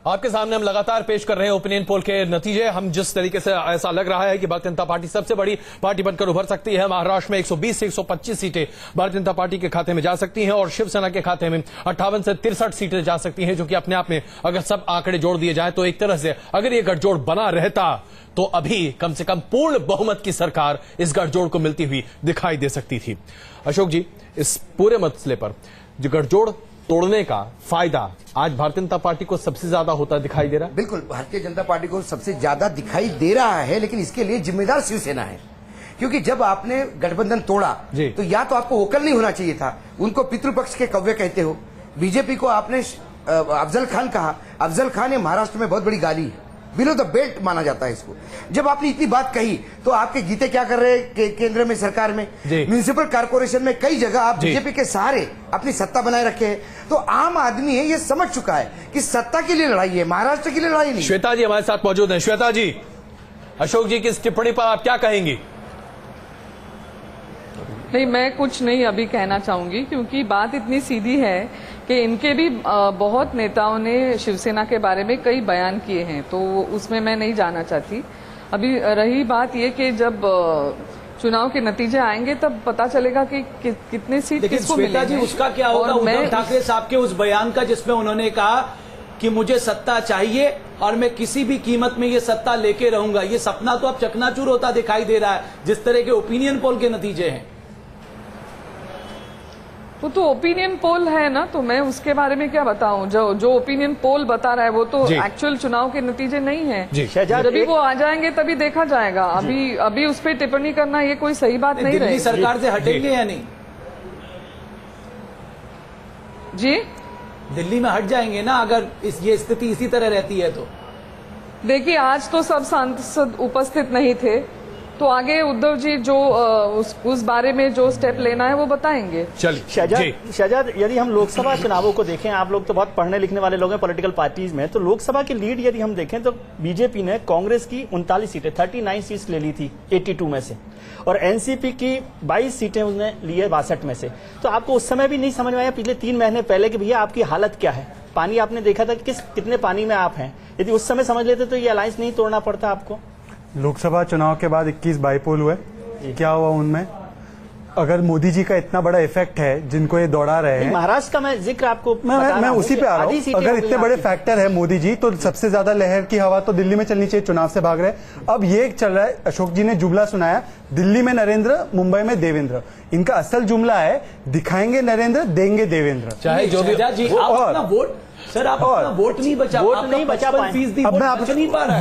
आपके सामने हम लगातार पेश कर रहे हैं ओपिनियन पोल के नतीजे। हम जिस तरीके से ऐसा लग रहा है कि भारतीय जनता पार्टी सबसे बड़ी पार्टी बनकर उभर सकती है। महाराष्ट्र में 120 से 125 सीटें भारतीय जनता पार्टी के खाते में जा सकती हैं और शिवसेना के खाते में 58 से 63 सीटें जा सकती हैं, जो कि अपने आप में अगर सब आंकड़े जोड़ दिए जाए तो एक तरह से अगर ये गठजोड़ बना रहता तो अभी कम से कम पूर्ण बहुमत की सरकार इस गठजोड़ को मिलती हुई दिखाई दे सकती थी। अशोक जी, इस पूरे मसले पर जो गठजोड़ तोड़ने का फायदा आज भारतीय जनता पार्टी को सबसे ज्यादा होता दिखाई दे रहा है? बिल्कुल, भारतीय जनता पार्टी को सबसे ज्यादा दिखाई दे रहा है, लेकिन इसके लिए जिम्मेदार शिवसेना है। क्योंकि जब आपने गठबंधन तोड़ा तो या तो आपको वोकल नहीं होना चाहिए था, उनको पितृपक्ष के कव्य कहते हो। बीजेपी को आपने अफजल खान कहा, अफजल खान ये महाराष्ट्र में बहुत बड़ी गाली है, बिलो द बेल्ट माना जाता है इसको। जब आपने इतनी बात कही तो आपके गीते क्या कर रहे हैं केंद्र में, सरकार में, म्यूनिसिपल कॉर्पोरेशन में, कई जगह आप बीजेपी के सहारे अपनी सत्ता बनाए रखे हैं। तो आम आदमी है ये समझ चुका है कि सत्ता के लिए लड़ाई है, महाराष्ट्र के लिए लड़ाई नहीं। श्वेता जी हमारे साथ मौजूद हैं। श्वेता जी, अशोक जी की इस टिप्पणी पर आप क्या कहेंगी? नहीं, मैं कुछ नहीं अभी कहना चाहूंगी, क्योंकि बात इतनी सीधी है कि इनके भी बहुत नेताओं ने शिवसेना के बारे में कई बयान किए हैं, तो उसमें मैं नहीं जाना चाहती। अभी रही बात ये कि जब चुनाव के नतीजे आएंगे तब पता चलेगा कि कितने सीट किसको मिलेंगे। जी, उसका क्या होगा उद्धव ठाकरे साहब के उस बयान का, जिसमें उन्होंने कहा कि मुझे सत्ता चाहिए और मैं किसी भी कीमत में ये सत्ता लेके रहूंगा, ये सपना तो अब चकनाचूर होता दिखाई दे रहा है जिस तरह के ओपिनियन पोल के नतीजे हैं। वो तो ओपिनियन पोल है ना, तो मैं उसके बारे में क्या बताऊं। जो ओपिनियन पोल बता रहा है वो तो एक्चुअल चुनाव के नतीजे नहीं है। जब भी वो आ जाएंगे तभी देखा जाएगा। अभी उस पर टिप्पणी करना ये कोई सही बात नहीं रही। सरकार से हटेंगे या नहीं? जी, दिल्ली में हट जाएंगे ना अगर ये स्थिति इसी तरह रहती है तो? देखिए, आज तो सब सांसद उपस्थित नहीं थे, तो आगे उद्धव जी जो उस बारे में जो स्टेप लेना है वो बताएंगे। चलिए शहजाद, यदि हम लोकसभा चुनावों को देखें, आप लोग तो बहुत पढ़ने लिखने वाले लोग हैं पॉलिटिकल पार्टीज में, तो लोकसभा की लीड यदि हम देखें तो बीजेपी ने कांग्रेस की 39 सीटें 39 सीट्स ले ली थी 82 में से, और एनसीपी की 22 सीटें उसने ली है 62 में से। तो आपको उस समय भी नहीं समझ में आया पिछले 3 महीने पहले कि भैया आपकी हालत क्या है, पानी आपने देखा था कि कितने पानी में आप हैं। यदि उस समय समझ लेते तो ये अलायंस नहीं तोड़ना पड़ता आपको। लोकसभा चुनाव के बाद 21 बाईपोल हुए, क्या हुआ उनमें? अगर मोदी जी का इतना बड़ा इफेक्ट है जिनको ये दौड़ा रहे हैं, महाराष्ट्र का मैं जिक्र आपको मैं उसी पे आ रहा हूँ। अगर इतने बड़े फैक्टर है मोदी जी, तो सबसे ज्यादा लहर की हवा तो दिल्ली में चलनी चाहिए, चुनाव से भाग रहे। अब ये चल रहा है, अशोक जी ने जुमला सुनाया, दिल्ली में नरेंद्र, मुंबई में देवेंद्र। इनका असल जुमला है, दिखाएंगे नरेंद्र, देंगे देवेंद्र। चाहे जो भी वोट सर, आप वोट नहीं बचा, वोट नहीं बचा पाए। अब मैं आप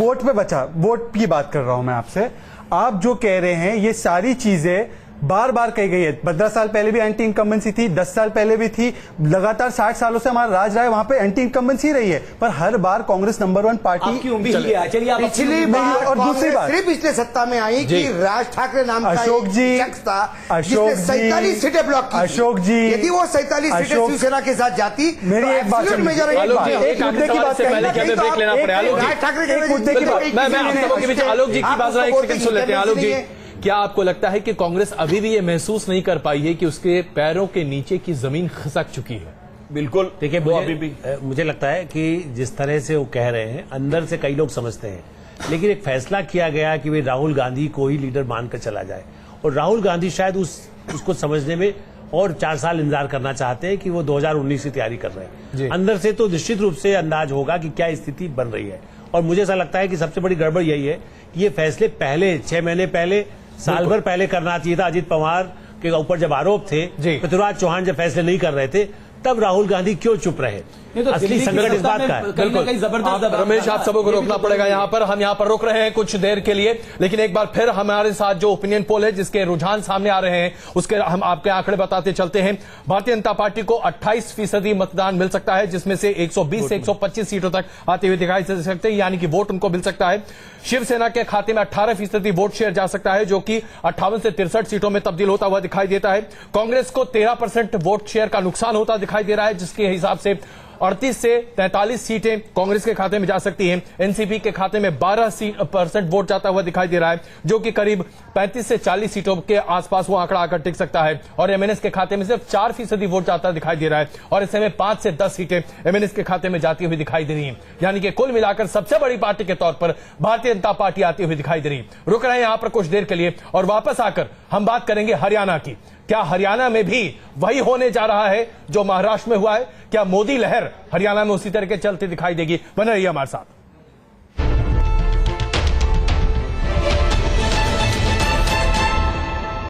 वोट पे बचा, वोट की बात कर रहा हूं मैं आपसे। आप जो कह रहे हैं ये सारी चीजें बार बार कही गई है। 15 साल पहले भी एंटी इनकम्बेंसी थी, 10 साल पहले भी थी, लगातार 60 सालों से हमारा राज रहा है, वहां पे एंटी इनकम्बेंसी रही है। पर हर बार कांग्रेस नंबर 1 पार्टी। पिछली बार और दूसरी बार सिर्फ पिछले सत्ता में आई कि राज ठाकरे नाम का अशोक जी, शख्स था, जिसने 47 सीटें ब्लॉक की। अशोक जी, यदि वो 47 सीटें शिवसेना के साथ जाती, मेरी एक बात, एक मुद्दे की बात, राज ठाकरे के मुद्दे की बात, मैं आलोक जी की बात एक सेकंड सुन लेते हैं। आलोक जी, क्या आपको लगता है कि कांग्रेस अभी भी ये महसूस नहीं कर पाई है कि उसके पैरों के नीचे की जमीन खिसक चुकी है? बिल्कुल। देखिए, मुझे लगता है कि जिस तरह से वो कह रहे हैं, अंदर से कई लोग समझते हैं, लेकिन एक फैसला किया गया कि वे राहुल गांधी को ही लीडर मानकर चला जाए, और राहुल गांधी शायद उसको समझने में और 4 साल इंतजार करना चाहते हैं कि वो 2019 की तैयारी कर रहे हैं। अंदर से तो निश्चित रूप से अंदाज होगा कि क्या स्थिति बन रही है, और मुझे ऐसा लगता है कि सबसे बड़ी गड़बड़ यही है कि ये फैसले पहले 6 महीने पहले, साल भर पहले करना चाहिए था। अजीत पवार के ऊपर जब आरोप थे, पृथ्वीराज चौहान जब फैसले नहीं कर रहे थे, तब राहुल गांधी क्यों चुप रहे? तो असली संकट इस बात का है। बिल्कुल रमेश, आप सबको रोकना पड़ेगा यहाँ पर। हम यहाँ पर रुक रहे हैं कुछ देर के लिए, लेकिन एक बार फिर हमारे साथ जो ओपिनियन पोल है जिसके रुझान सामने आ रहे हैं उसके हम आपके आंकड़े बताते चलते हैं। भारतीय जनता पार्टी को 28% मतदान मिल सकता है, जिसमें से 120 से 125 सीटों तक आते हुए दिखाई दे सकते हैं, यानी कि वोट उनको मिल सकता है। शिवसेना के खाते में 18% वोट शेयर जा सकता है, जो कि 58 से 63 सीटों में तब्दील होता हुआ दिखाई देता है। कांग्रेस को 13% वोट शेयर का नुकसान होता दिखाई दे रहा है, जिसके हिसाब से 38 से 43 सीटें कांग्रेस के खाते में जा सकती हैं। एनसीपी के खाते में 12% वोट जाता हुआ दिखाई दे रहा है, जो कि करीब 35 से 40 सीटों के आसपास वो आंकड़ा आकर टिक सकता है। और एमएनएस के खाते में सिर्फ 4% वोट जाता दिखाई दे रहा है, और इस समय 5 से 10 सीटें एमएनएस के खाते में जाती हुई दिखाई दे रही हैं। यानी कि कुल मिलाकर सबसे बड़ी पार्टी के तौर पर भारतीय जनता पार्टी आती हुई दिखाई दे रही है। रुक रहे हैं यहां पर कुछ देर के लिए, और वापस आकर हम बात करेंगे हरियाणा की। क्या हरियाणा में भी वही होने जा रहा है जो महाराष्ट्र में हुआ है? क्या मोदी लहर हरियाणा में उसी तरह के चलते दिखाई देगी? बने रहिए हमारे साथ।